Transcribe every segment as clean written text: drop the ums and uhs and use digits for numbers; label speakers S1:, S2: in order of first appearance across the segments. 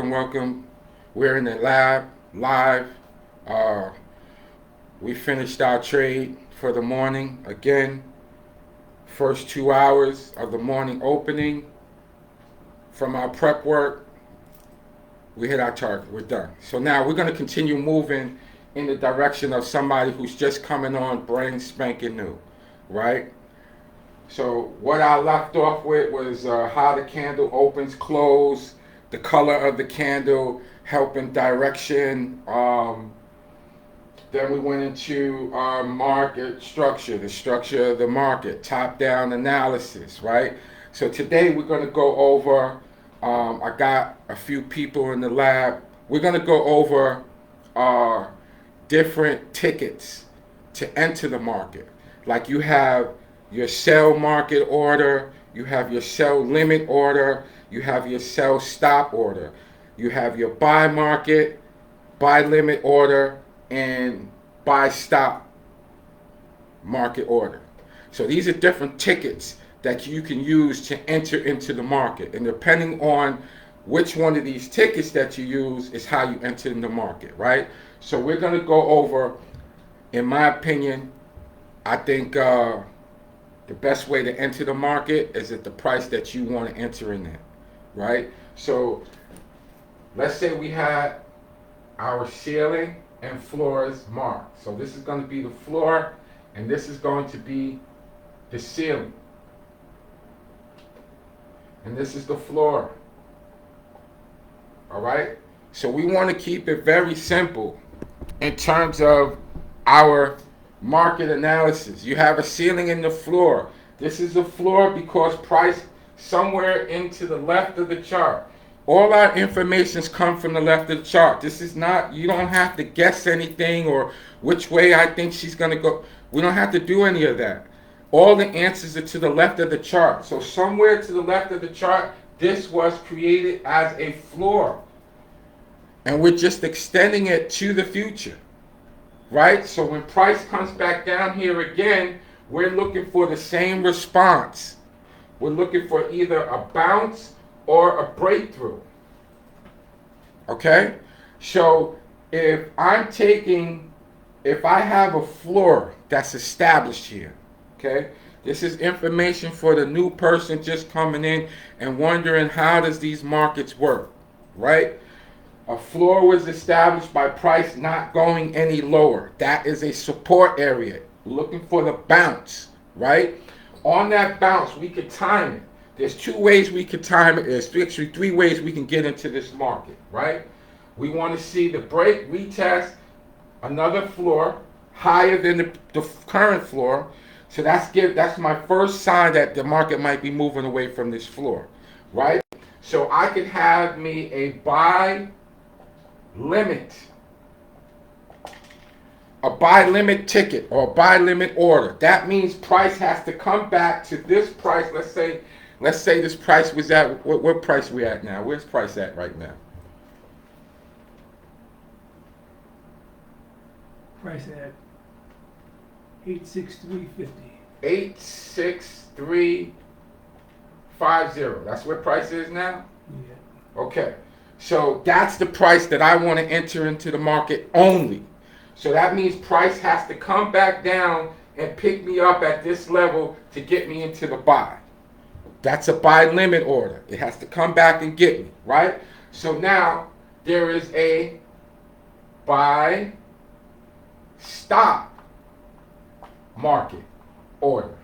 S1: welcome. We're in the lab, live. Uh, we finished our trade for the morning. Again, first 2 hours of the morning opening. From our prep work, we hit our target. We're done. So now we're going to continue moving in the direction of somebody who's just coming on brand spanking new, right? So what I left off with was how the candle opens, close, the color of the candle, helping direction. Then we went into market structure, the structure of the market, top-down analysis, right? So today we're going to go over, I got a few people in the lab. We're going to go over different tickets to enter the market. Like you have your sell market order, you have your sell limit order, you have your sell stop order, you have your buy market, buy limit order, and buy stop market order. So these are different tickets that you can use to enter into the market. And depending on which one of these tickets that you use is how you enter in the market, right? So we're going to go over, in my opinion, I think the best way to enter the market is at the price that you want to enter in at, right? So let's say we had our ceiling and floors marked. So this is going to be the floor, and this is going to be the ceiling. And this is the floor. All right? So we want to keep it very simple in terms of our market analysis. You have a ceiling and the floor. This is the floor because price somewhere into the left of the chart. All our informations come from the left of the chart. This is not, you don't have to guess anything or which way I think she's going to go. We don't have to do any of that. All the answers are to the left of the chart. So somewhere to the left of the chart, this was created as a floor. And we're just extending it to the future. Right? So when price comes back down here again, we're looking for the same response. We're looking for either a bounce or a breakthrough. Okay? So if I have a floor that's established here, okay? This is information for the new person just coming in and wondering how does these markets work, right? A floor was established by price not going any lower. That is a support area. Looking for the bounce, right? On that bounce, we could time it. There's two ways we could time it. There's actually three ways we can get into this market, right? We want to see the break, retest, another floor higher than the current floor. So that's my first sign that the market might be moving away from this floor, right? So I could have me a buy limit, a buy limit ticket or a buy limit order. That means price has to come back to this price. Let's say this price was at, what price we at now? Where's price at right now?
S2: Price at 863.50.
S1: 86350. That's where price is now?
S2: Yeah.
S1: Okay. So that's the price that I want to enter into the market only. So that means price has to come back down and pick me up at this level to get me into the buy. That's a buy limit order. It has to come back and get me, right? So now there is a buy stop market order.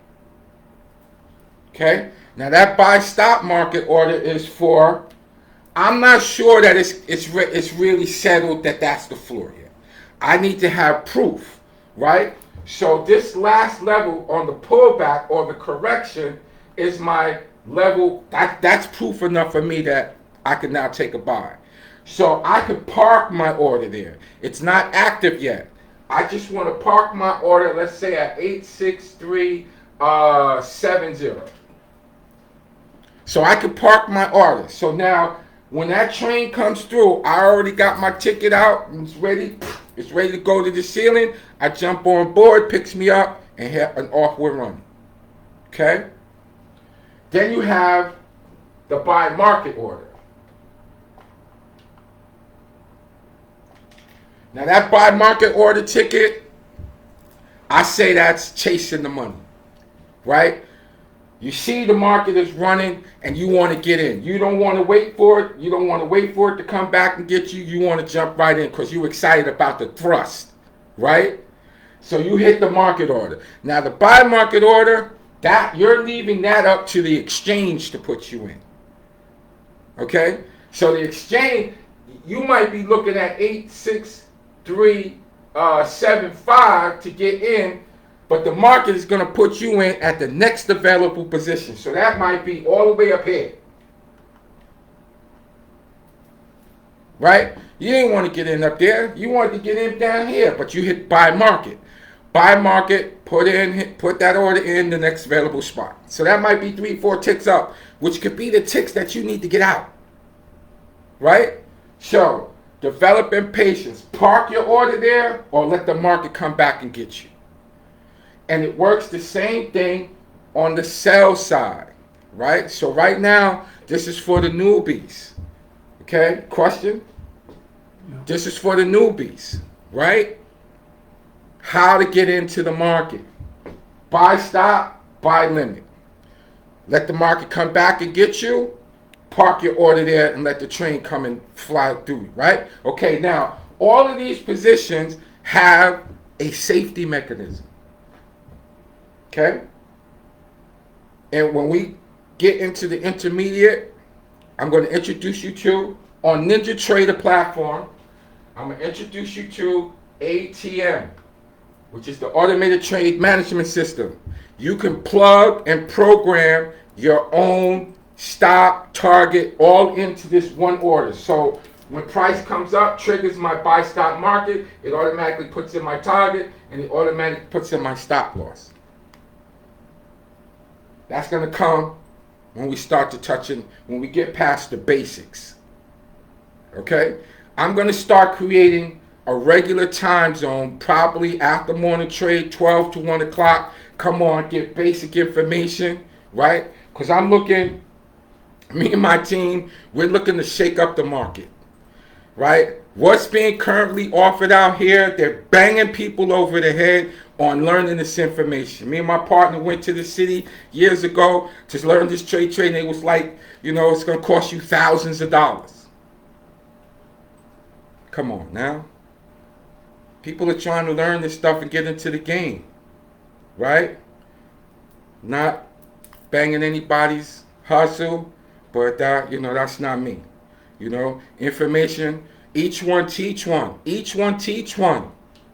S1: Okay? Now that buy stop market order is for, I'm not sure that it's really settled that that's the floor yet. I need to have proof, right? So this last level on the pullback or the correction is my level. That's proof enough for me that I can now take a buy. So I could park my order there. It's not active yet. I just want to park my order, let's say at 86370. So I can park my order. So now when that train comes through, I already got my ticket out and it's ready. It's ready to go to the ceiling. I jump on board, picks me up, and off we're running. Okay? Then you have the buy market order. Now that buy market order ticket, I say that's chasing the money, right? You see the market is running and you want to get in. You don't want to wait for it. You don't want to wait for it to come back and get you. You want to jump right in because you're excited about the thrust, right? So you hit the market order. Now the buy market order, that you're leaving that up to the exchange to put you in. Okay? So the exchange, you might be looking at 86375 to get in, but the market is going to put you in at the next available position. So that might be all the way up here. Right? You didn't want to get in up there. You wanted to get in down here, but you hit buy market. Buy market, put that order in the next available spot. So that might be 3-4 ticks up, which could be the ticks that you need to get out. Right? So developing patience. Park your order there or let the market come back and get you. And it works the same thing on the sell side, right? So right now, this is for the newbies. Okay, question?
S2: No.
S1: This is for the newbies, right? How to get into the market. Buy stop, buy limit. Let the market come back and get you. Park your order there and let the train come and fly through, right? Okay, now, all of these positions have a safety mechanism. Okay? And when we get into the intermediate, I'm going to introduce you to, on Ninja Trader platform, I'm going to introduce you to ATM, which is the Automated Trade Management System. You can plug and program your own stop, target, all into this one order. So when price comes up, triggers my buy stop market, it automatically puts in my target, and it automatically puts in my stop loss. That's going to come when we start to touching, when we get past the basics. Okay? I'm going to start creating a regular time zone, probably after morning trade, 12 to 1 o'clock. Come on, get basic information, right? Because I'm looking, me and my team, we're looking to shake up the market, right? What's being currently offered out here, they're banging people over the head on learning this information. Me and my partner went to the city years ago to learn this trade. And it was like, you know, it's going to cost you thousands of dollars. Come on now. People are trying to learn this stuff and get into the game, right? Not banging anybody's hustle, but that, you know, that's not me. You know, information, each one teach one. Each one teach one.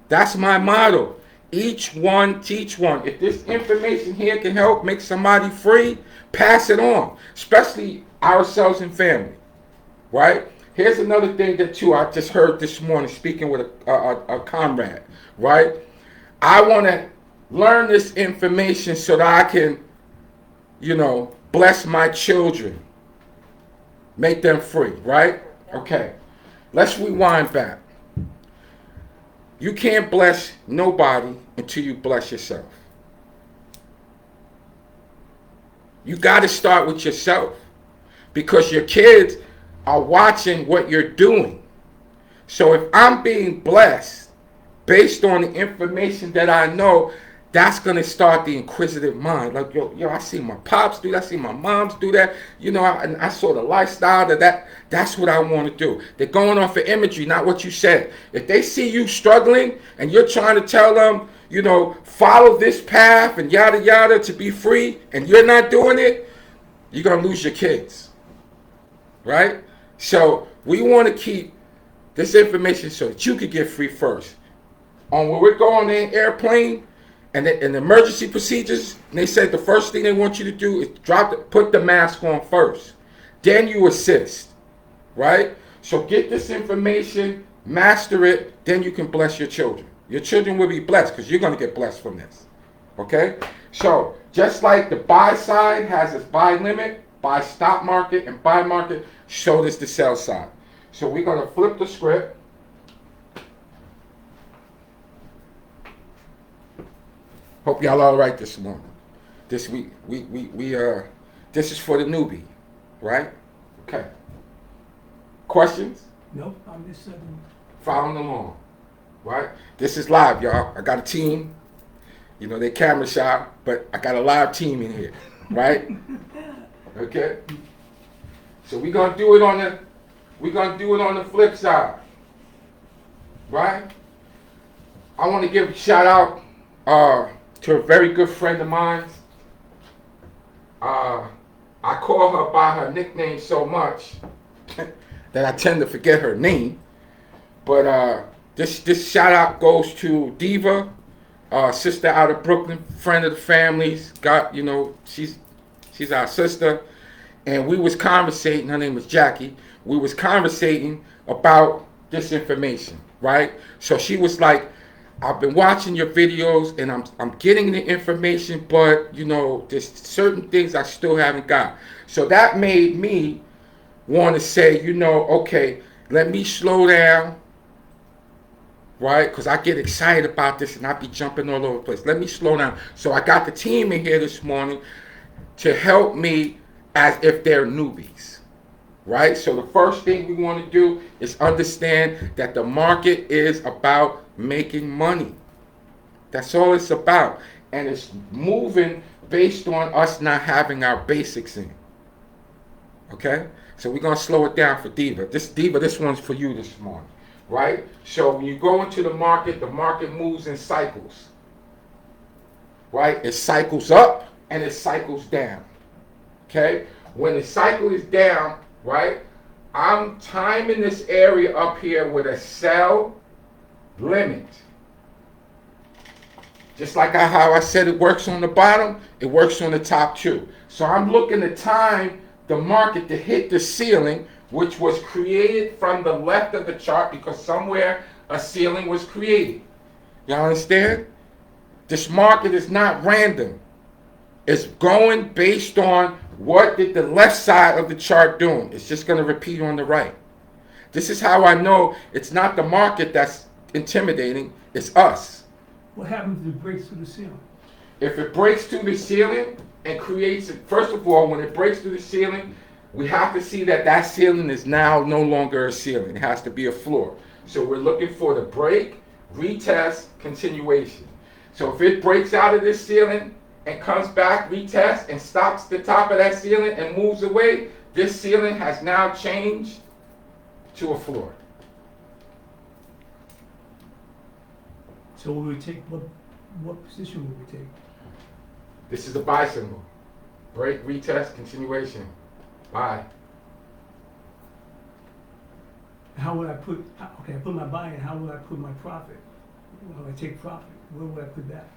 S1: That's my motto. Each one teach one. If this information here can help make somebody free, pass it on, especially ourselves and family, right? Here's another thing that too I just heard this morning speaking with a comrade, right? I want to learn this information so that I can, you know, bless my children, make them free, right? Okay, let's rewind back. You can't bless nobody until you bless yourself. You got to start with yourself because your kids are watching what you're doing. So if I'm being blessed based on the information that I know, that's going to start the inquisitive mind. Like, yo, I see my pops do that. I see my moms do that. You know, I saw the lifestyle that's what I want to do. They're going off of imagery, not what you said. If they see you struggling and you're trying to tell them, you know, follow this path and yada, yada to be free, and you're not doing it, you're going to lose your kids. Right? So we want to keep this information so that you could get free first. On where we're going in airplane, and the emergency procedures, and they said the first thing they want you to do is put the mask on first. Then you assist, right? So get this information, master it, then you can bless your children. Your children will be blessed because you're going to get blessed from this, okay? So just like the buy side has its buy limit, buy stop market, and buy market, so does the sell side. So we're going to flip the script. Hope y'all all right this morning. This this is for the newbie, right? Okay. Questions?
S2: Nope, I'm just
S1: Following along. right? This is live, y'all. I got a team. You know, they camera shy, but I got a live team in here, right? Okay. So we're gonna do it on the flip side, right? I want to give a shout out to a very good friend of mine. I call her by her nickname so much that I tend to forget her name. But this shout out goes to Diva, sister out of Brooklyn, friend of the family's. Got, you know, she's our sister, and we was conversating. Her name was Jackie. We was conversating about this information, right? So she was like, I've been watching your videos and I'm getting the information, but you know, there's certain things I still haven't got. So that made me want to say, you know, okay, let me slow down, right? Because I get excited about this and I be jumping all over the place. Let me slow down. So I got the team in here this morning to help me as if they're newbies. Right? So the first thing we want to do is understand that the market is about making money. That's all it's about. And it's moving based on us not having our basics in. Okay? So we're going to slow it down for Diva. This one's for you this morning. Right? So when you go into the market moves in cycles. Right? It cycles up and it cycles down. Okay? When the cycle is down, right, I'm timing this area up here with a sell limit. Just like how I said it works on the bottom, it works on the top too. So I'm looking to time the market to hit the ceiling, which was created from the left of the chart because somewhere a ceiling was created. You understand? This market is not random. It's going based on what did the left side of the chart doing. It's just going to repeat on the right. This is how I know it's not the market that's intimidating, it's us.
S2: What happens if it breaks through the ceiling?
S1: If it breaks through the ceiling and creates it, first of all, when it breaks through the ceiling, we have to see that that ceiling is now no longer a ceiling. It has to be a floor. So we're looking for the break, retest, continuation. So if it breaks out of this ceiling and comes back, retests, and stops the top of that ceiling and moves away, this ceiling has now changed to a floor.
S2: So what we take, what position would we take?
S1: This is the buy symbol. Break, retest, continuation. Buy.
S2: How would I put, okay, I put my buy in, how would I put my profit? When I take profit, where would I put that?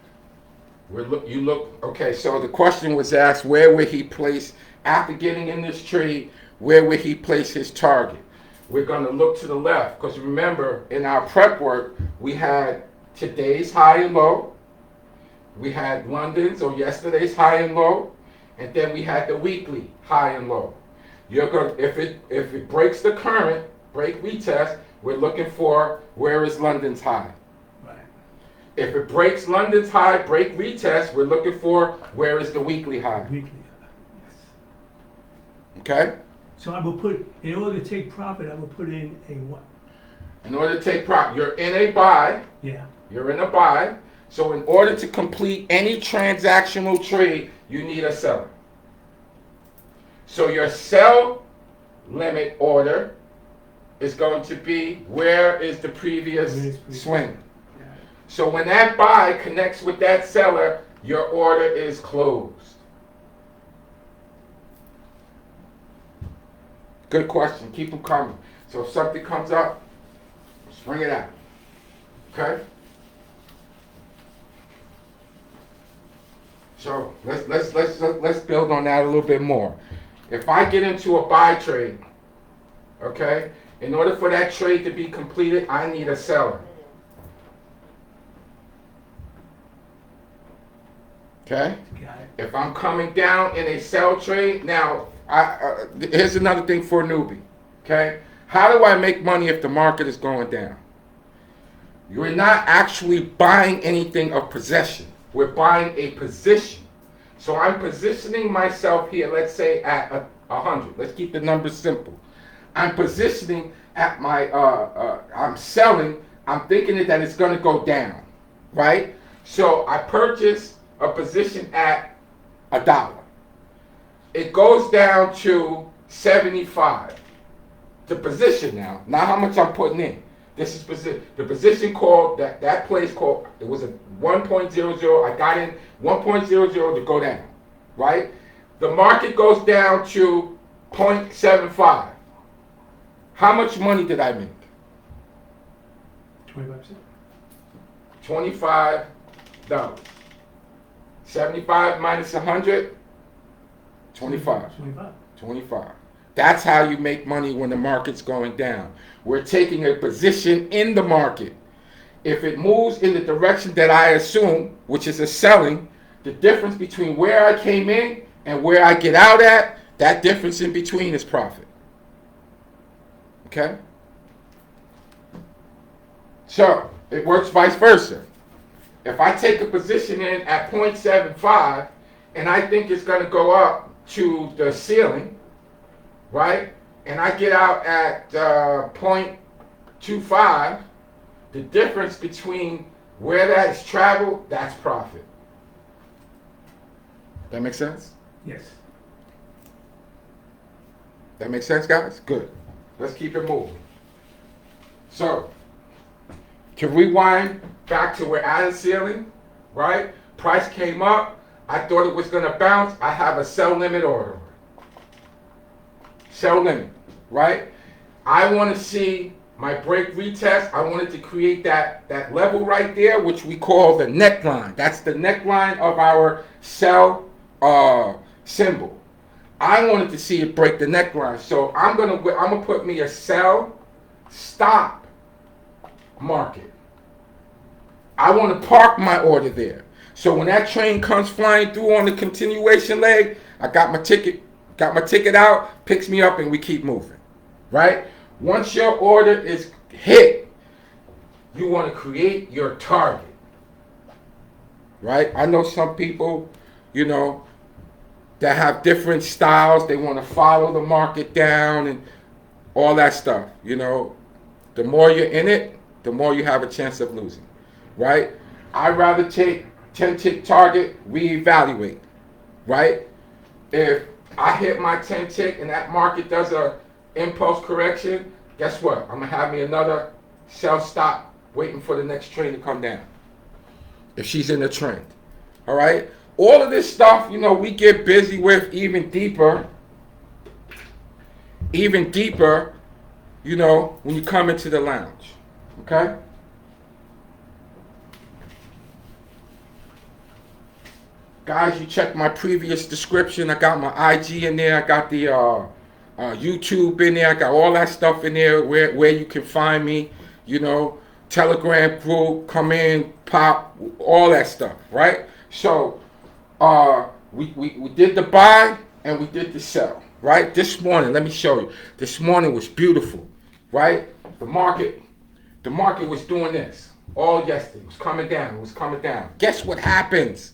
S2: Okay, so the question was asked, where would he place, after getting in this trade, where would he place his target? We're going to look to the left, because remember, in our prep work, we had today's high and low, we had London's or yesterday's high and low, and then we had the weekly high and low. You're going if it breaks the current, break retest, we're looking for where is London's high. If it breaks London's high, break retest, we're looking for where is the weekly high. Weekly, yes.
S1: Okay?
S2: So I will put, in order to take profit, I will put in a what?
S1: In order to take profit, you're in a buy.
S2: Yeah.
S1: You're in a buy. So in order to complete any transactional trade, you need a seller. So your sell limit order is going to be where is the previous swing. So when that buy connects with that seller, your order is closed. Good question. Keep them coming. So if something comes up, just bring it out. Okay? So let's build on that a little bit more. If I get into a buy trade, okay, in order for that trade to be completed, I need a seller. Okay? If I'm coming down in a sell trade, now, here's another thing for a newbie. Okay? How do I make money if the market is going down? You're not actually buying anything of possession. We're buying a position. So I'm positioning myself here, let's say at 100. Let's keep the numbers simple. I'm positioning at my, I'm selling I'm thinking that it's going to go down, right? So I purchase a position at $1. It goes down to 75. The position now, not how much I'm putting in. This is the position called that place called, it was a 1.00. I got in 1.00 to go down, right? The market goes down to 0.75. How much money did I make?
S3: 25%.
S1: $25. 75 minus 100, 25.
S3: 25.
S1: 25. That's how you make money when the market's going down. We're taking a position in the market. If it moves in the direction that I assume, which is a selling, the difference between where I came in and where I get out at, that difference in between is profit. Okay? So, it works vice versa. If I take a position in at 0.75 and I think it's going to go up to the ceiling, right? And I get out at 0.25, the difference between where that is traveled, that's profit. That make sense?
S3: Yes.
S1: That makes sense, guys? Good. Let's keep it moving. So, to rewind back to we're at a ceiling, right? Price came up. I thought it was going to bounce. I have a sell limit order. Sell limit, right? I want to see my break retest. I wanted to create that level right there, which we call the neckline. That's the neckline of our sell symbol. I wanted to see it break the neckline. So I'm gonna put me a sell stop market. I want to park my order there. So when that train comes flying through on the continuation leg, I got my ticket out, picks me up, and we keep moving. Right? Once your order is hit, you want to create your target. Right? I know some people, that have different styles. They want to follow the market down and all that stuff. The more you're in it, the more you have a chance of losing. Right? I'd rather take 10-tick target, reevaluate. Right? If I hit my 10-tick and that market does a impulse correction, guess what? I'm going to have me another sell stop waiting for the next train to come down. If she's in the trend. All right? All of this stuff, we get busy with even deeper, when you come into the lounge. Okay? Guys, you check my previous description. I got my IG in there. I got the YouTube in there. I got all that stuff in there where you can find me. Telegram group, come in, pop, all that stuff, right? So, we did the buy and we did the sell, right? This morning, let me show you. This morning was beautiful, right? The market was doing this all yesterday. It was coming down. Guess what happens?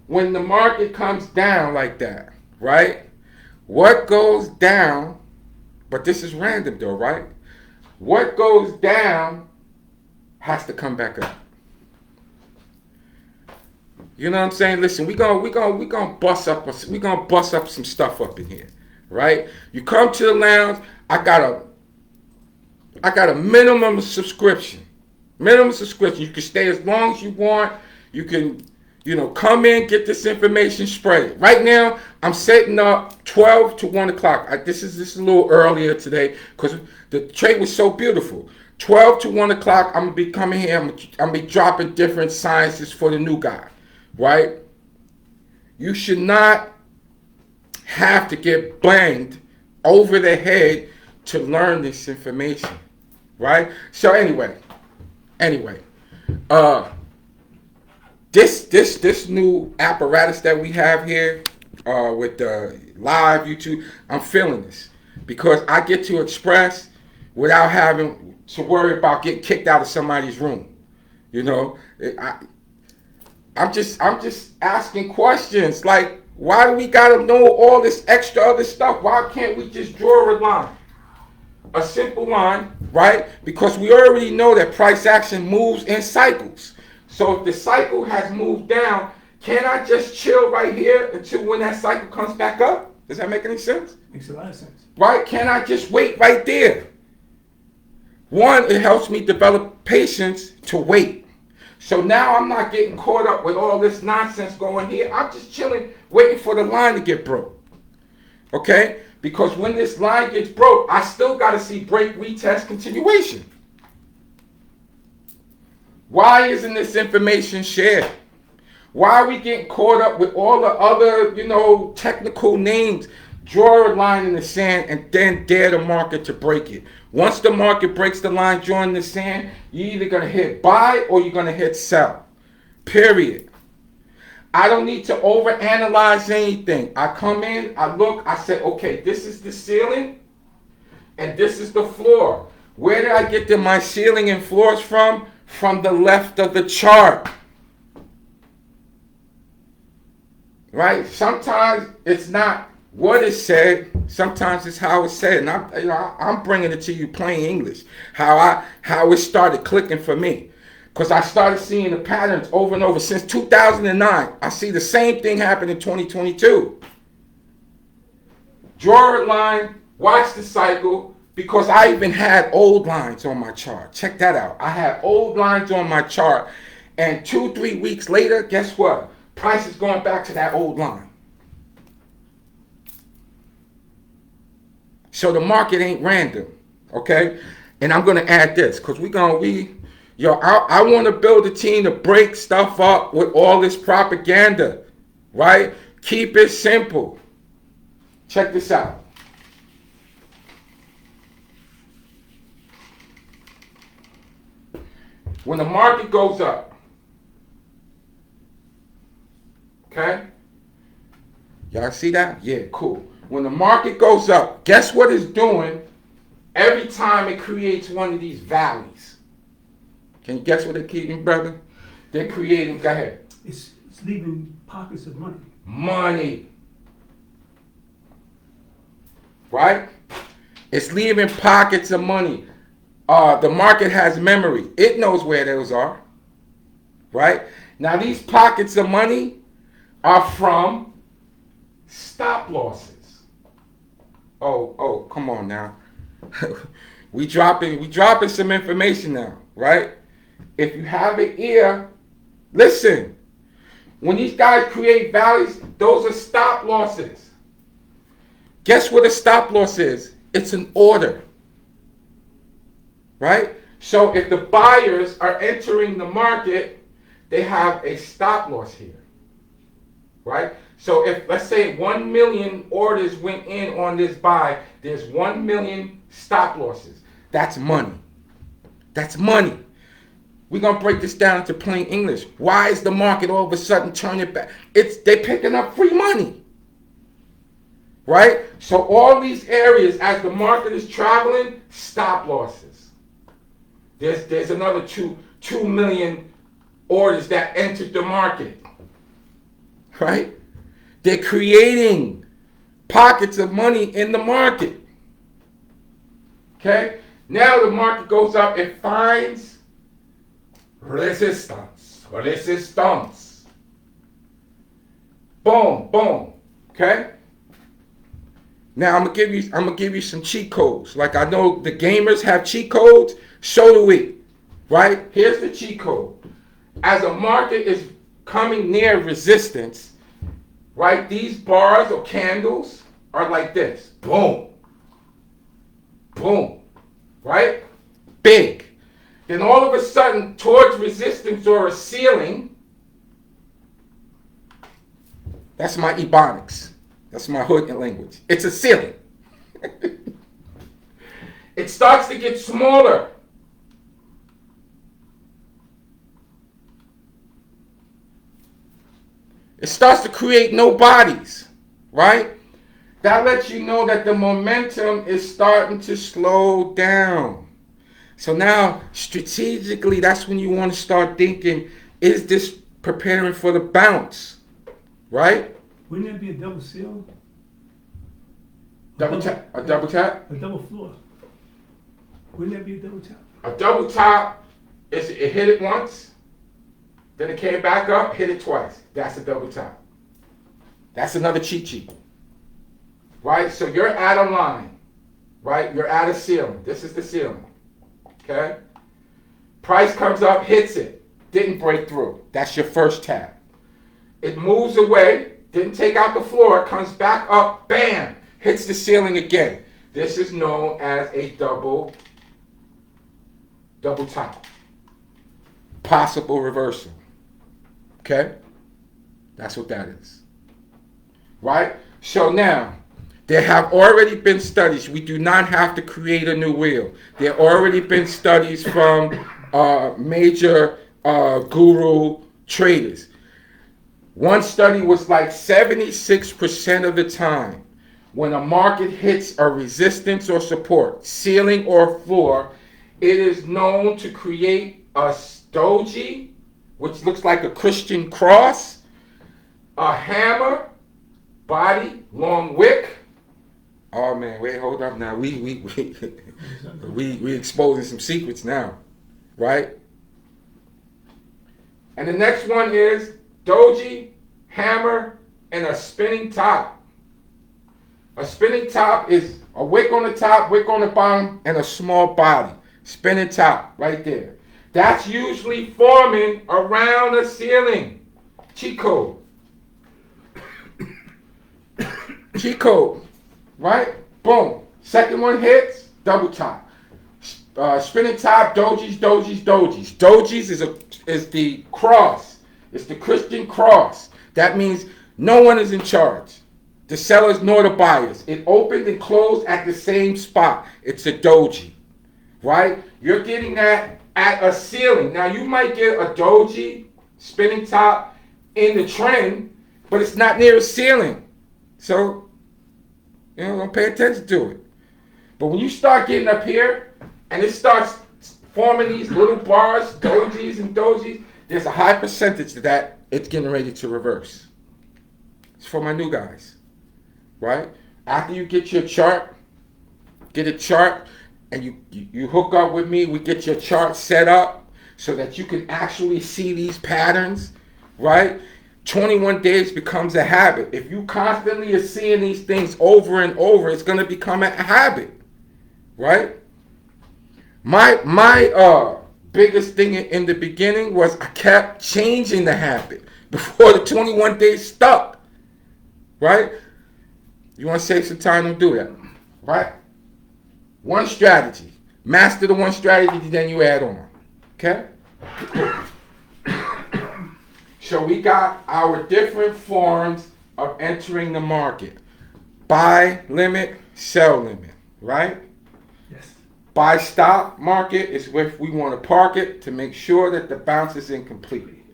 S1: When the market comes down like that, right? What goes down, but this is random though, right? What goes down has to come back up. You know what I'm saying? Listen, we gonna bust up some stuff up in here, right? You come to the lounge. I got a minimum subscription. You can stay as long as you want. You can, come in, get this information, spread it. Right now, I'm setting up 12 to 1 o'clock. This is a little earlier today because the trade was so beautiful. 12 to 1 o'clock, I'm going to be coming here. I'm going to be dropping different sciences for the new guy, right? You should not have to get banged over the head to learn this information, right? So anyway, This new apparatus that we have here with the live YouTube, I'm feeling this because I get to express without having to worry about getting kicked out of somebody's room. I'm just asking questions like, why do we gotta know all this extra other stuff? Why can't we just draw a line? a simple line, right? Because we already know that price action moves in cycles. So if the cycle has moved down, can I just chill right here until when that cycle comes back up? Does that make any sense?
S3: Makes a lot of sense.
S1: Right? Can I just wait right there? One, it helps me develop patience to wait. So now I'm not getting caught up with all this nonsense going here. I'm just chilling, waiting for the line to get broke. Okay? Because when this line gets broke, I still got to see break, retest, continuation. Why isn't this information shared? Why are we getting caught up with all the other, technical names? Draw a line in the sand and then dare the market to break it. Once the market breaks the line drawn in the sand, you're either going to hit buy or you're going to hit sell. Period. I don't need to overanalyze anything. I come in, I look, I say, okay, this is the ceiling and this is the floor. Where did I get my ceiling and floors from? From the left of the chart. Right? Sometimes it's not what is said, sometimes it's how it's said. And I'm bringing it to you plain English. How it started clicking for me. Because I started seeing the patterns over and over. Since 2009, I see the same thing happen in 2022. Draw a line, watch the cycle, because I even had old lines on my chart. Check that out. I had old lines on my chart. And 2-3 weeks later, guess what? Price is going back to that old line. So the market ain't random, okay? And I'm going to add this, because I want to build a team to break stuff up with all this propaganda, right? Keep it simple. Check this out. When the market goes up, okay? Y'all see that? Yeah, cool. When the market goes up, guess what it's doing every time it creates one of these valleys? Can you guess what they're keeping, brother? They're creating, go ahead.
S3: It's leaving pockets of money.
S1: Money. Right? It's leaving pockets of money. The market has memory. It knows where those are. Right? Now these pockets of money are from stop losses. Oh, come on now. we dropping some information now, right? If you have an ear, listen. When these guys create valleys, those are stop losses. Guess what a stop loss is? It's an order. Right? So if the buyers are entering the market, they have a stop loss here. Right? So if, let's say, 1 million orders went in on this buy, there's 1 million stop losses. That's money. That's money. We're going to break this down into plain English. Why is the market all of a sudden turning back? They're picking up free money. Right? So all these areas, as the market is traveling, stop losses. There's another 2 million orders that entered the market. Right? They're creating pockets of money in the market. Okay? Now the market goes up, it finds resistance. Boom, boom. Okay? Now I'm gonna give you some cheat codes. Like I know the gamers have cheat codes, so do we. Right? Here's the cheat code. As a market is coming near resistance, right? These bars or candles are like this. Boom. Boom. Right? Big. Then all of a sudden, towards resistance or a ceiling, that's my Ebonics. That's my hood language. It's a ceiling. It starts to get smaller. It starts to create no bodies, right? That lets you know that the momentum is starting to slow down. So now, strategically, that's when you want to start thinking, is this preparing for the bounce, right?
S3: Wouldn't that be a double seal?
S1: Double tap? A double tap?
S3: A double floor. Wouldn't that be a double top?
S2: A double top is it hit it once, then it came back up, hit it twice. That's a double top. That's another cheat sheet. Right? So you're at a line. Right? You're at a ceiling. This is the ceiling. Okay? Price comes up, hits it. Didn't break through. That's your first tap. It moves away, didn't take out the floor, comes back up, bam, hits the ceiling again. This is known as a double top. Possible reversal. Okay? That's what that is. Right? So now, there have already been studies. We do not have to create a new wheel. There have already been studies from major guru traders. One study was like 76% of the time when a market hits a resistance or support, ceiling or floor, it is known to create a doji, which looks like a Christian cross, a hammer, body, long wick. Oh man, wait, hold up now. We exposing some secrets now, right? And the next one is doji, hammer, and a spinning top. A spinning top is a wick on the top, wick on the bottom, and a small body. Spinning top right there. That's usually forming around a ceiling. Cheat code. Cheat code. Right? Boom. Second one hits, double top. Spinning top, dojis. Dojis is the cross. It's the Christian cross. That means no one is in charge. The sellers nor the buyers. It opened and closed at the same spot. It's a doji. Right? You're getting that at a ceiling. Now you might get a doji, spinning top, in the trend, but it's not near a ceiling. So, don't pay attention to it. But when you start getting up here, and it starts forming these little bars, dojis and dojis, there's a high percentage that it's getting ready to reverse. It's for my new guys, right? After you get your chart, get a chart, and you hook up with me, we get your chart set up so that you can actually see these patterns, right? 21 days becomes a habit. If you constantly are seeing these things over and over, it's going to become a habit, right? My biggest thing in the beginning was I kept changing the habit before the 21 days stuck, right? You want to save some time, don't do that, right? One strategy. Master the one strategy, then you add on, okay? So we got our different forms of entering the market. Buy limit, sell limit, right?
S3: Yes.
S2: Buy stop market is if we want to park it to make sure that the bounce is incomplete.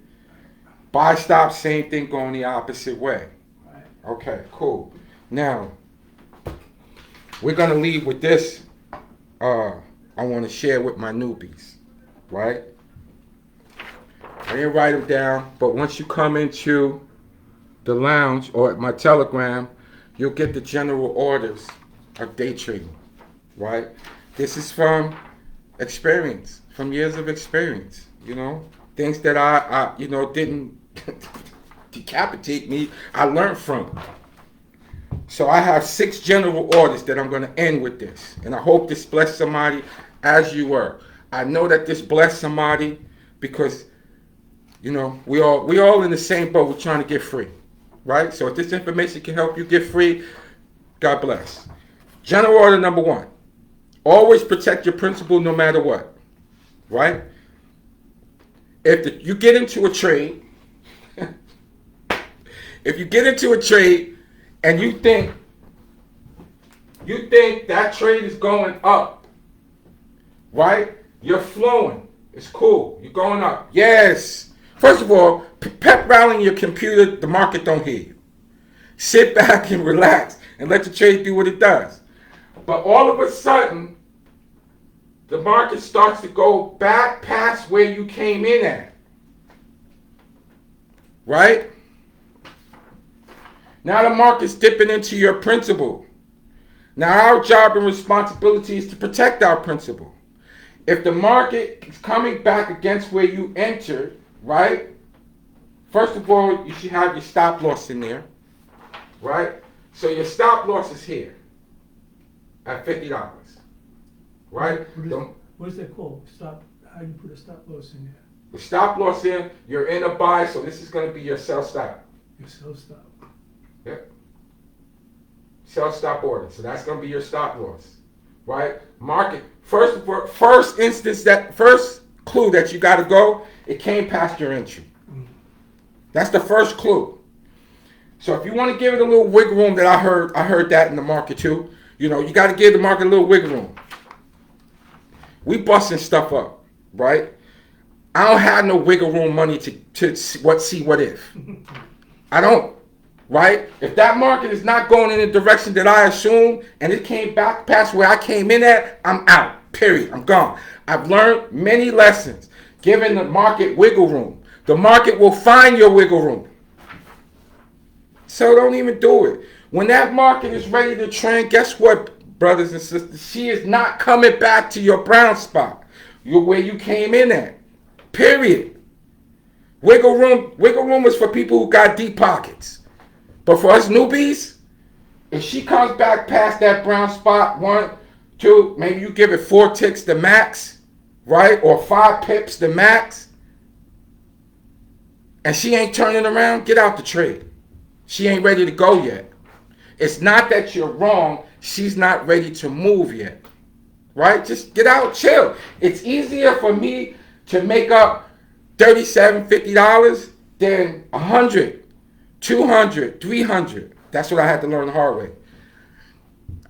S2: Buy stop, same thing, going the opposite way.
S3: Right.
S2: Okay, cool. Now, we're going to leave with this. I want to share with my newbies, right? I didn't write them down, but once you come into the lounge or at my Telegram, you'll get the general orders of day trading, right? This is from experience, from years of experience, things that I didn't decapitate me, I learned from. So I have 6 general orders that I'm going to end with this, and I hope this bless somebody as you were. I know that this blessed somebody because we all in the same boat. We're trying to get free, right? So if this information can help you get free, God bless. General order number 1. Always protect your principal no matter what, right? If you get into a trade, and you think that trade is going up, right? You're flowing. It's cool. You're going up. Yes. First of all, pep rallying your computer, the market don't hear you. Sit back and relax and let the trade do what it does. But all of a sudden, the market starts to go back past where you came in at. Right? Now the market's dipping into your principal. Now our job and responsibility is to protect our principal.
S1: if the market is coming back against where you entered, right? First of all, you should have your stop loss in there, right? So your stop loss is here at $50, right?
S3: What is that called? Stop, how you put a stop loss in there?
S1: The stop loss in, you're in a buy, so this is going to be your sell stop.
S3: Your sell stop.
S1: Yep. Sell stop order. So that's going to be your stop loss, right? Market. First instance, that first clue that you got to go, it came past your entry. That's the first clue. So if you want to give it a little wiggle room, that I heard that in the market too. You know, you got to give the market a little wiggle room. We busting stuff up, right? I don't have no wiggle room money to see what if. I don't, right? If that market is not going in the direction that I assume, and it came back past where I came in at, I'm out. Period. I'm gone. I've learned many lessons. Giving the market wiggle room. The market will find your wiggle room. So don't even do it. When that market is ready to trend, guess what, brothers and sisters? She is not coming back to your brown spot. You're where you came in at. Period. Wiggle room is for people who got deep pockets. But for us newbies, if she comes back past that brown spot, 1, 2, maybe you give it 4 ticks the max, right? Or 5 pips the max. And she ain't turning around, get out the trade. She ain't ready to go yet. It's not that you're wrong, she's not ready to move yet. Right? Just get out, chill. It's easier for me to make up $37, $50 than $100, $200, $300. That's what I had to learn the hard way.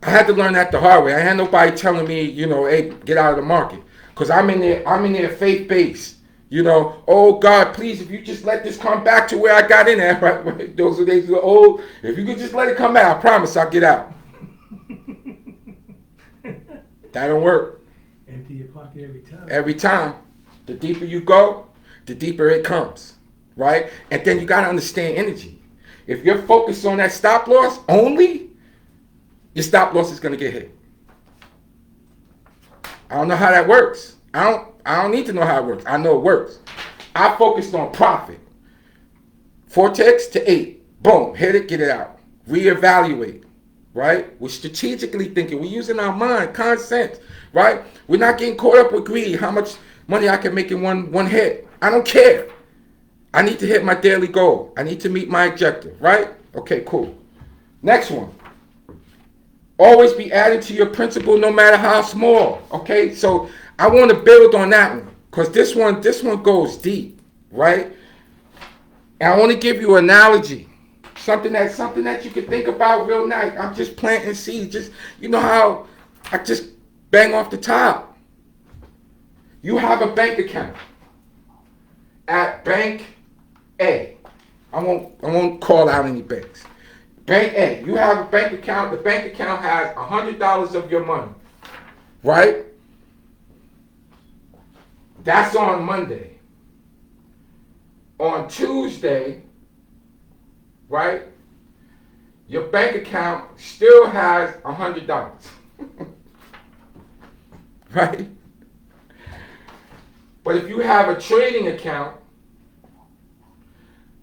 S1: I had to learn that the hard way. I had nobody telling me, you know, hey, get out of the market. Because I'm in there faith-based. You know, oh God, please, if you just let this come back to where I got in at, right? Those are days of old. If you could just let it come back, I promise I'll get out. That don't work.
S3: Empty your pocket every time.
S1: Every time. The deeper you go, the deeper it comes. Right? And then you got to understand energy. If you're focused on that stop loss only, your stop loss is going to get hit. I don't know how that works. I don't need to know how it works. I know it works. I focused on profit. 4 ticks to 8. Boom. Hit it, get it out. Reevaluate. Right? We're strategically thinking. We're using our mind, common sense. Right? We're not getting caught up with greed. How much money I can make in one hit. I don't care. I need to hit my daily goal. I need to meet my objective. Right? Okay, cool. Next one. Always be adding to your principal no matter how small. Okay? So I want to build on that one. Because this one goes deep. Right? And I want to give you an analogy. Something that you can think about real nice. I'm just planting seeds. Just, you know how I just bang off the top. You have a bank account at Bank A. I won't call out any banks. Bank A. You have a bank account. The bank account has $100 of your money. Right? That's on Monday. On Tuesday, right? Your bank account still has $100. Right? But if you have a trading account,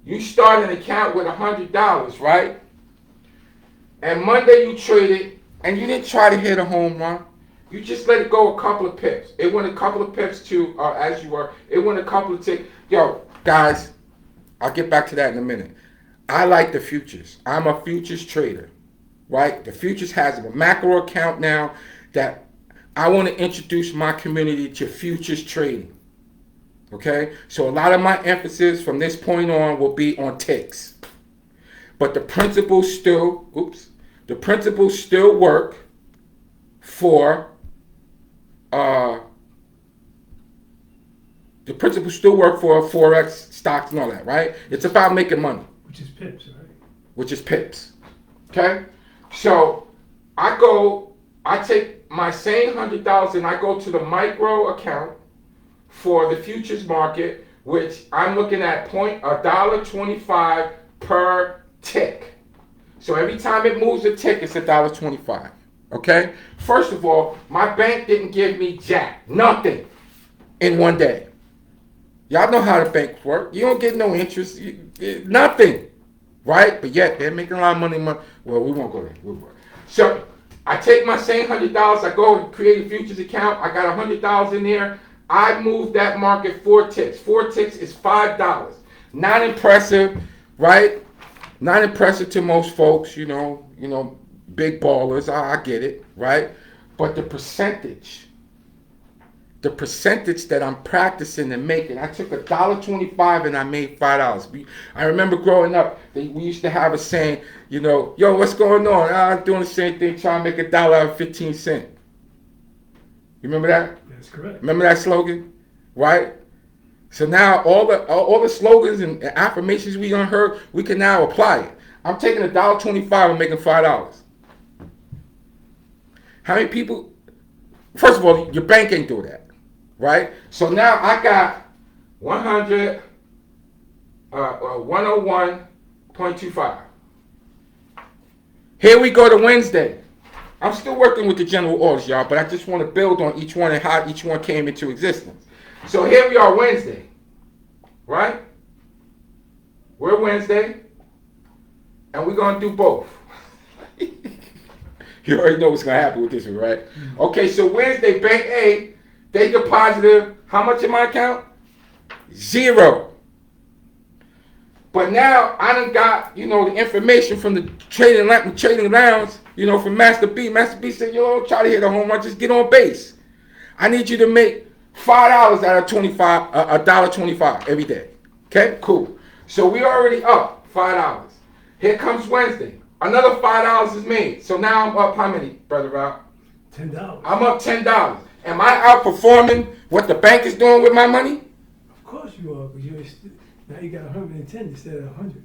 S1: you start an account with $100, right? And Monday you traded, and you didn't try to hit a home run. You just let it go a couple of pips. It went a couple of pips to, as you were. It went a couple of ticks. Yo, guys, I'll get back to that in a minute. I like the futures. I'm a futures trader, right? The futures has a macro account now that I want to introduce my community to futures trading. Okay? So a lot of my emphasis from this point on will be on ticks. But the principles still work for Forex stocks and all that, right? It's about making money.
S3: Which is pips, right?
S1: Which is pips. Okay? So I take my same $100 and I go to the micro account for the futures market, which I'm looking at $1.25 per tick. So every time it moves a tick, it's $1.25.
S2: Okay? First of all, my bank didn't give me jack, nothing, in one day. Y'all know how the banks work. You don't get no interest, nothing, right? But yet they're making a lot of money. Well, we won't go there. So I take my same $100. I go and create a futures account. I got $100 in there. I moved that market 4 ticks. 4 ticks is $5. Not impressive, right? Not impressive to most folks. You know, big ballers. I get it, right? But the percentage that I'm practicing and making. I took $1.25 and I made $5. I remember growing up, we used to have a saying, yo, what's going on? I'm doing the same thing, trying to make $1 out of 15 cents. You remember that?
S3: That's correct.
S2: Remember that slogan, right? So now all the slogans and affirmations we done heard, we can now apply it. I'm taking $1.25 and making $5. How many people? First of all, your bank ain't do that. Right? So now I got 101.25. Here we go to Wednesday. I'm still working with the general orders, y'all, but I just want to build on each one and how each one came into existence. So here we are Wednesday. Right? We're Wednesday. And we're going to do both. You already know what's going to happen with this one, right? Okay, so Wednesday, Bank A, they deposited how much in my account? 0. But now I done got, the information from the trading lounge, from Master B. Master B said, try to hit a home run, just get on base. I need you to make $5 out of $1.25 every day. Okay, cool. So we already up $5. Here comes Wednesday. Another $5 is made. So now I'm up how many, Brother Rob?
S3: $10.
S2: I'm up $10. Am I outperforming what the bank is doing with my money?
S3: Of course you are, but now you got 110 instead of 100.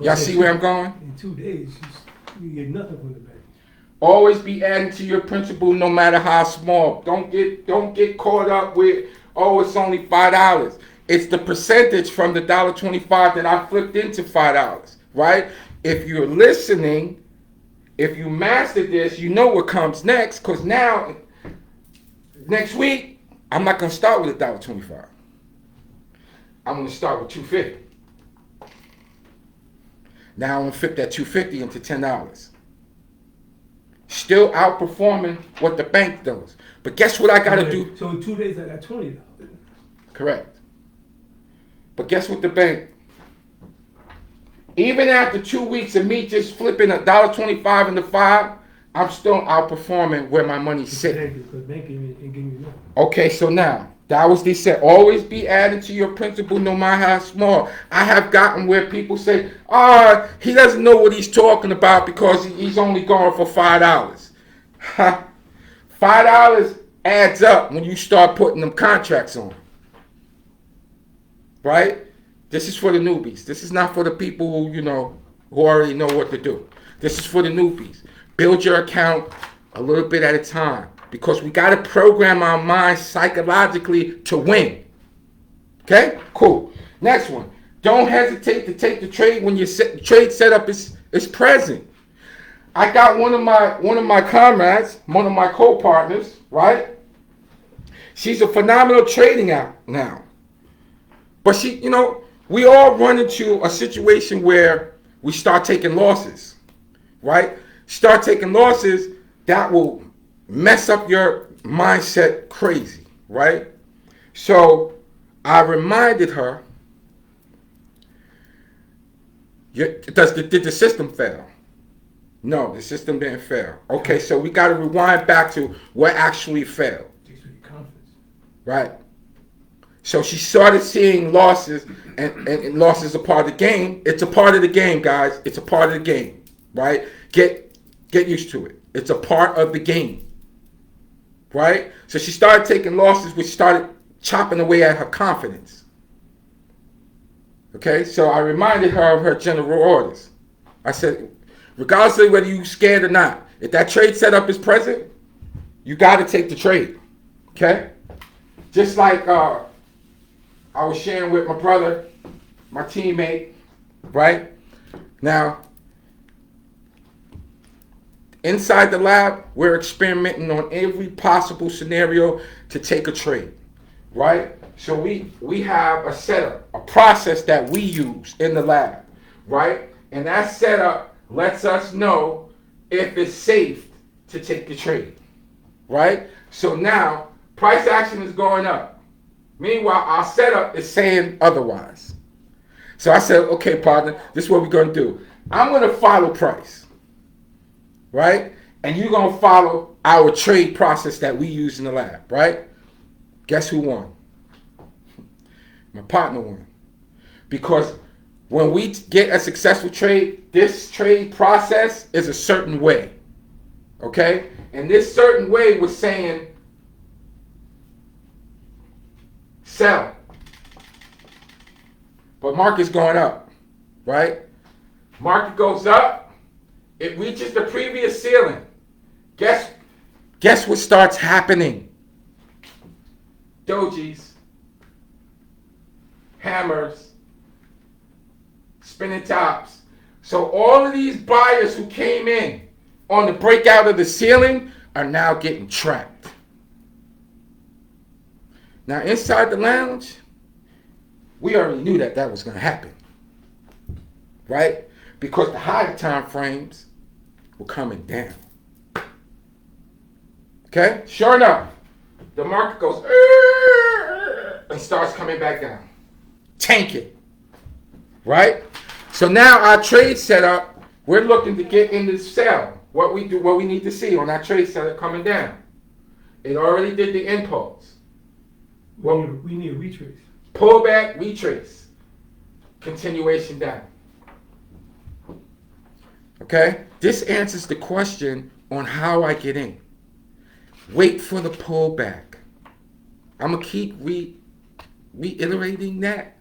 S2: Y'all see where I'm going?
S3: In 2 days, you get nothing from the bank.
S2: Always be adding to your principal, no matter how small. Don't get caught up with, it's only $5. It's the percentage from the $1.25 that I flipped into $5, right? If you're listening, if you master this, you know what comes next. Because now, next week, I'm not going to start with $1.25. I'm going to start with $2.50. Now I'm going to flip that $2.50 into $10. Still outperforming what the bank does. But guess what I got to do?
S3: So in 2 days, I got $20.
S2: Correct. But guess what the bank? Even after 2 weeks of me just flipping $1.25 into $5, I'm still outperforming where my money's sitting.
S3: Because bank ain't giving you nothing.
S2: Okay, so now, that was they said, always be adding to your principal no matter how small. I have gotten where people say, he doesn't know what he's talking about because he's only going for $5. $5 adds up when you start putting them contracts on. Right? This is for the newbies. This is not for the people who, who already know what to do. This is for the newbies. Build your account a little bit at a time because we got to program our minds psychologically to win. Okay? Cool. Next one. Don't hesitate to take the trade when your trade setup is present. I got one of my comrades, one of my co-partners, right? She's a phenomenal trading app now. But she, we all run into a situation where we start taking losses, right? Start taking losses, that will mess up your mindset crazy, right? So I reminded her, did the system fail? No, the system didn't fail. Okay, so we got to rewind back to what actually failed, right? So she started seeing losses, and losses are part of the game. It's a part of the game, guys. It's a part of the game, right? Get used to it. It's a part of the game, right? So she started taking losses, which started chopping away at her confidence. Okay, so I reminded her of her general orders. I said, regardless of whether you're scared or not, if that trade setup is present, you got to take the trade, okay? Just like I was sharing with my brother, my teammate, right? Now, Inside the lab, we're experimenting on every possible scenario to take a trade, right? So we have a setup, a process that we use in the lab, right? And that setup lets us know if it's safe to take the trade, right? So now, price action is going up. Meanwhile, our setup is saying otherwise. So I said, okay, partner, this is what we're going to do. I'm going to follow price, right? And you're going to follow our trade process that we use in the lab, right? Guess who won? My partner won. Because when we get a successful trade, this trade process is a certain way, okay? And this certain way was saying, sell. But market's going up, right? Market goes up, it reaches the previous ceiling. Guess what starts happening? Dojis, hammers, spinning tops. So all of these buyers who came in on the breakout of the ceiling are now getting trapped. Now inside the lounge, we already knew that was going to happen, right? Because the higher time frames were coming down. Okay? Sure enough, the market goes and starts coming back down. Tank it. Right? So now our trade setup, we're looking to get into sell. What we need to see on our trade setup coming down. It already did the impulse.
S3: We need a retrace.
S2: Pull back, retrace. Continuation down. Okay? This answers the question on how I get in. Wait for the pullback. I'm going to keep reiterating that.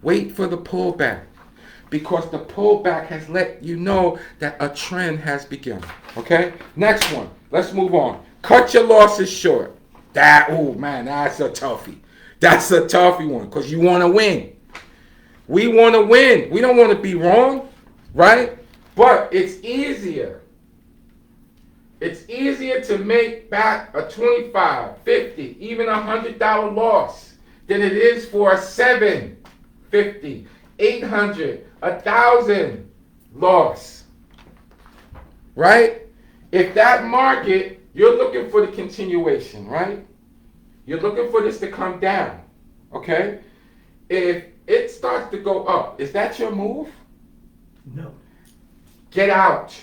S2: Wait for the pullback. Because the pullback has let you know that a trend has begun. Okay? Next one. Let's move on. Cut your losses short. That's a toughie. That's a toughie one because you want to win. We want to win. We don't want to be wrong, right? But it's easier. It's easier to make back a $25, $50, even $100 loss than it is for a $750, $800, $1,000 loss, right? If that market, you're looking for the continuation, right? You're looking for this to come down, okay? If it starts to go up, is that your move?
S3: No.
S2: Get out.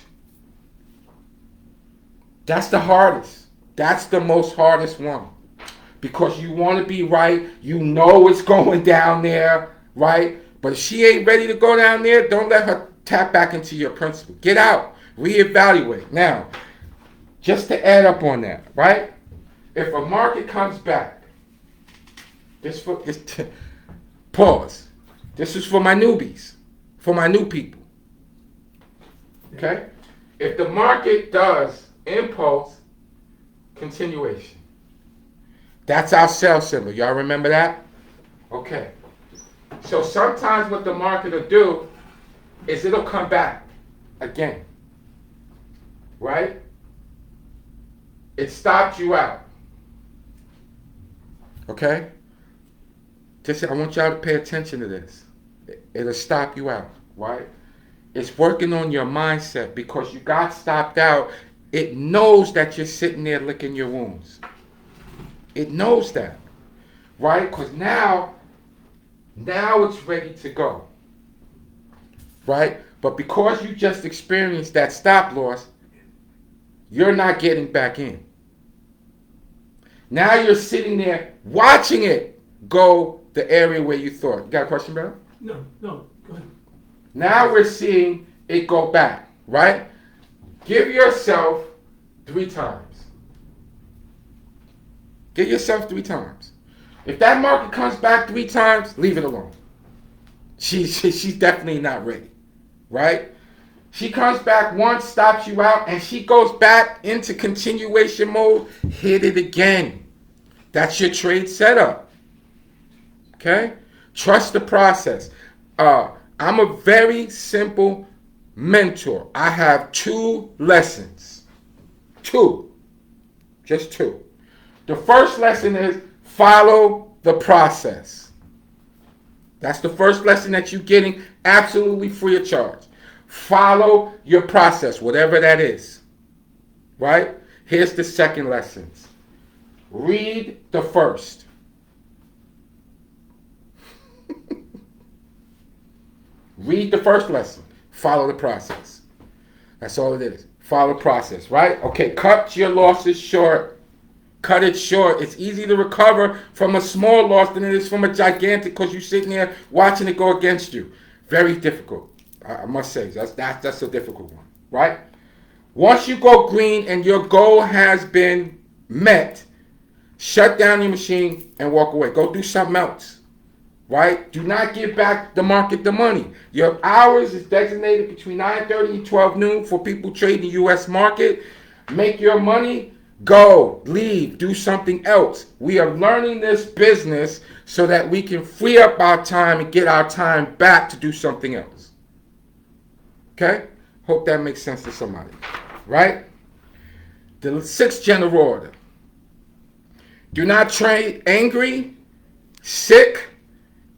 S2: That's the hardest. That's the most hardest one. Because you want to be right. You know it's going down there, right? But if she ain't ready to go down there, don't let her tap back into your principle. Get out. Reevaluate. Now, just to add up on that, right? If a market comes back, pause. This is for my newbies, for my new people. Okay? If the market does impulse, continuation. That's our sell symbol. Y'all remember that? Okay. So sometimes what the market will do is it'll come back again. Right? It stopped you out. Okay? I want y'all to pay attention to this. It'll stop you out, right? It's working on your mindset because you got stopped out. It knows that you're sitting there licking your wounds. It knows that, right? Because now it's ready to go, right? But because you just experienced that stop loss, you're not getting back in. Now you're sitting there watching it go the area where you thought. You got a question, brother?
S3: No, go ahead.
S2: Now we're seeing it go back, right? Give yourself 3 times. Give yourself 3 times. If that market comes back 3 times, leave it alone. She's definitely not ready, right? She comes back once, stops you out, and she goes back into continuation mode. Hit it again. That's your trade setup. Okay? Trust the process. I'm a very simple mentor. I have 2 lessons.
S1: two. Just two. The first lesson is follow the process. That's the first lesson that you're getting absolutely free of charge. Follow your process, whatever that is. Right? Here's the second lesson. Read the first. Read the first lesson. Follow the process. That's all it is. Follow the process, right? Okay, cut your losses short. Cut it short. It's easy to recover from a small loss than it is from a gigantic because you're sitting there watching it go against you. Very difficult. I must say, that's a difficult one, right? Once you go green and your goal has been met, shut down your machine and walk away. Go do something else, right? Do not give back the market the money. Your hours is designated between 9:30 and 12 noon for people trading the U.S. market. Make your money. Go, leave, do something else. We are learning this business so that we can free up our time and get our time back to do something else. Okay? Hope that makes sense to somebody. Right? The sixth general order. Do not trade angry, sick,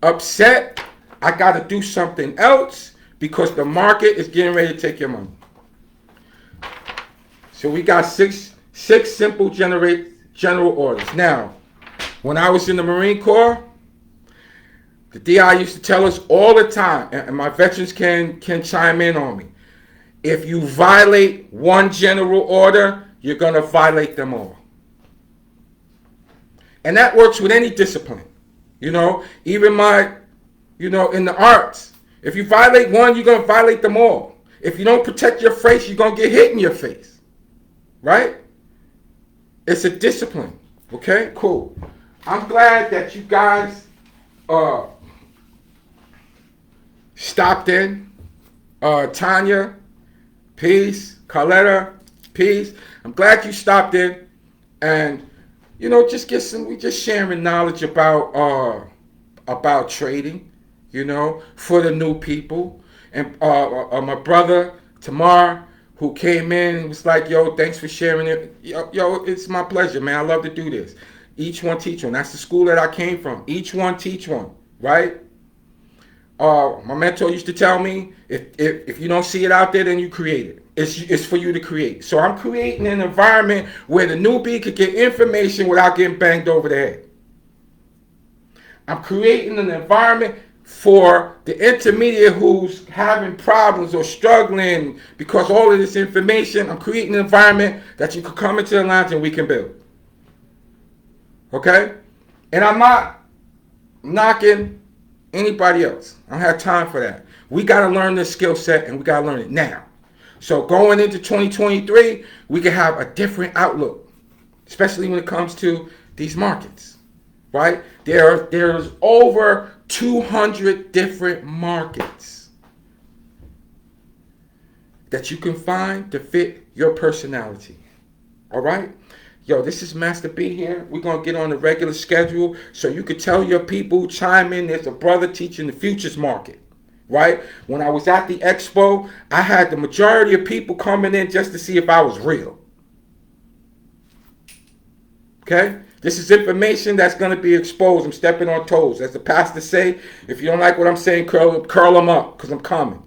S1: upset. I got to do something else because the market is getting ready to take your money. So we got six simple general orders. Now, when I was in the Marine Corps, the DI used to tell us all the time, and my veterans can chime in on me, if you violate one general order, you're going to violate them all. And that works with any discipline. You know, even in the arts, if you violate one, you're going to violate them all. If you don't protect your face, you're going to get hit in your face. Right? It's a discipline. Okay? Cool. I'm glad that you guys stopped in. Tanya, peace. Carletta, peace. I'm glad you stopped in. And, we just sharing knowledge about trading, for the new people. And my brother, Tamar, who came in and was like, yo, thanks for sharing it. Yo, it's my pleasure, man. I love to do this. Each one teach one. That's the school that I came from. Each one teach one, right? My mentor used to tell me, if you don't see it out there, then you create it. It's for you to create. So I'm creating an environment where the newbie could get information without getting banged over the head. I'm creating an environment for the intermediate who's having problems or struggling because all of this information. I'm creating an environment that you can come into the lounge and we can build. Okay? And I'm not knocking anybody else. I don't have time for that. We got to learn this skill set and we got to learn it now. So going into 2023, we can have a different outlook, especially when it comes to these markets, right? There's over 200 different markets that you can find to fit your personality. All right? Yo, this is Master B here. We're going to get on a regular schedule so you can tell your people, chime in. There's a brother teaching the futures market, right? When I was at the expo, I had the majority of people coming in just to see if I was real. Okay? This is information that's going to be exposed. I'm stepping on toes. As the pastor say, if you don't like what I'm saying, curl them up because I'm coming.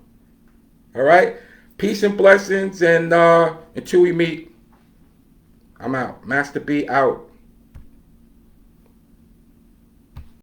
S1: All right? Peace and blessings. And until we meet, I'm out. Master B out.